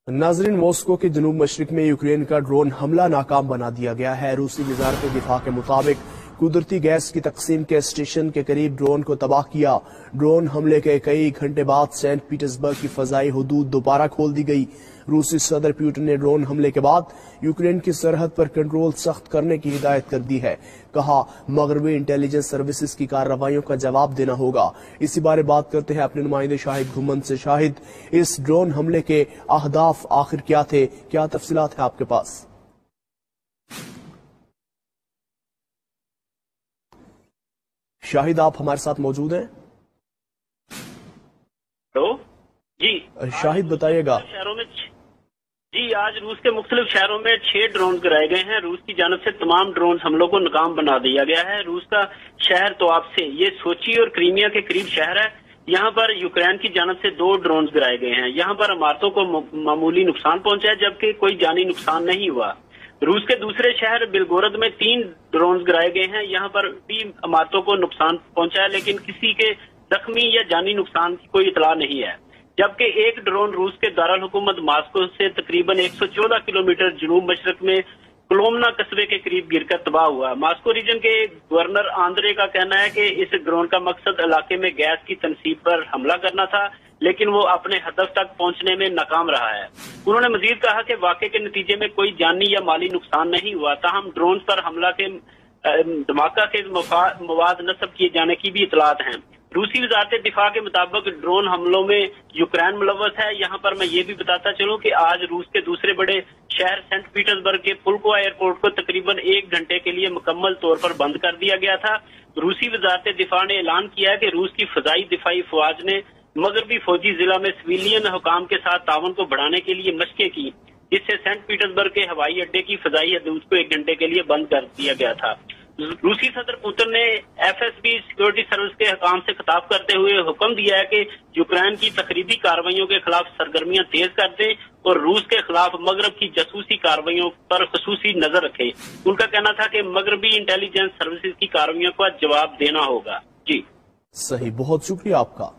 नाज़रीन, मॉस्को के जनूब मशरिक में यूक्रेन का ड्रोन हमला नाकाम बना दिया गया है। रूसी वज़ारत दिफा के मुताबिक कुदरती गैस की तकसीम के स्टेशन के करीब ड्रोन को तबाह किया। ड्रोन हमले के कई घंटे बाद सेंट पीटर्सबर्ग की फजाई हदूद दोबारा खोल दी गई। रूसी सदर पुतिन ने ड्रोन हमले के बाद यूक्रेन की सरहद पर कंट्रोल सख्त करने की हिदायत कर दी है। कहा, मगरबी इंटेलिजेंस सर्विसेज की कार्रवाइयों का जवाब देना होगा। इसी बारे बात करते हैं अपने नुमाइंदे शाहिद घुमन से। शाहिद, इस ड्रोन हमले के अहदाफ आखिर क्या थे, क्या तफसीलात है आपके पास? शाहिद, आप हमारे साथ मौजूद हैं? हेलो जी, शाहिद बताइएगा। शहरों में जी, आज रूस के मुख्तलिफ शहरों में 6 ड्रोन गिराए गए हैं। रूस की जानब से तमाम ड्रोन हमलों को नाकाम बना दिया गया है। रूस का शहर तोआप्से, ये सोची और क्रीमिया के करीब शहर है। यहाँ पर यूक्रेन की जानब से 2 ड्रोन गिराए गए हैं। यहाँ पर इमारतों को मामूली नुकसान पहुंचा है, जबकि कोई जानी नुकसान नहीं हुआ। रूस के दूसरे शहर बिलगोरद में 3 ड्रोन गिराए गए हैं। यहाँ पर भी इमारतों को नुकसान पहुंचा है, लेकिन किसी के जख्मी या जानी नुकसान की कोई इतला नहीं है। जबकि एक ड्रोन रूस के दारुल हुकूमत मास्को से तकरीबन 114 किलोमीटर जनूब मशरक में कोलोमना कस्बे के करीब गिरकर तबाह हुआ। मास्को रीजन के गवर्नर आंद्रे का कहना है कि इस ड्रोन का मकसद इलाके में गैस की तनसीब पर हमला करना था, लेकिन वो अपने हदफ तक पहुंचने में नाकाम रहा है। उन्होंने मजीद कहा कि वाक़े के नतीजे में कोई जानी या माली नुकसान नहीं हुआ, ताहम ड्रोन पर हमला के धमाका के मवाद नस्ब किए जाने की भी इतलात हैं। रूसी वज़ारत दिफा के मुताबिक ड्रोन हमलों में यूक्रेन मुलव्वस है। यहाँ पर मैं ये भी बताता चलूं कि आज रूस के दूसरे बड़े शहर सेंट पीटर्सबर्ग के पुलको एयरपोर्ट को तकरीबन 1 घंटे के लिए मुकम्मल तौर पर बंद कर दिया गया था। रूसी वज़ारत दिफा ने ऐलान किया है कि रूस की फजाई दिफाई फौज ने मगरबी फौजी जिला में सिविलियन हुकाम के साथ तावन को बढ़ाने के लिए मशकें की, जिससे सेंट पीटर्सबर्ग के हवाई अड्डे की फजाई हदूद को 1 घंटे के लिए बंद कर दिया गया था। रूसी सदर पुतिन ने एफएसबी सिक्योरिटी सर्विस के हुकाम से खिताब करते हुए हुक्म दिया है कि यूक्रेन की तखरीबी कार्रवाइयों के खिलाफ सरगर्मियां तेज कर दें और रूस के खिलाफ मगरब की जासूसी कार्रवाइयों पर खसूसी नजर रखें। उनका कहना था कि मगरबी इंटेलिजेंस सर्विसेज की कार्रवाइयों का जवाब देना होगा। जी सही, बहुत शुक्रिया आपका।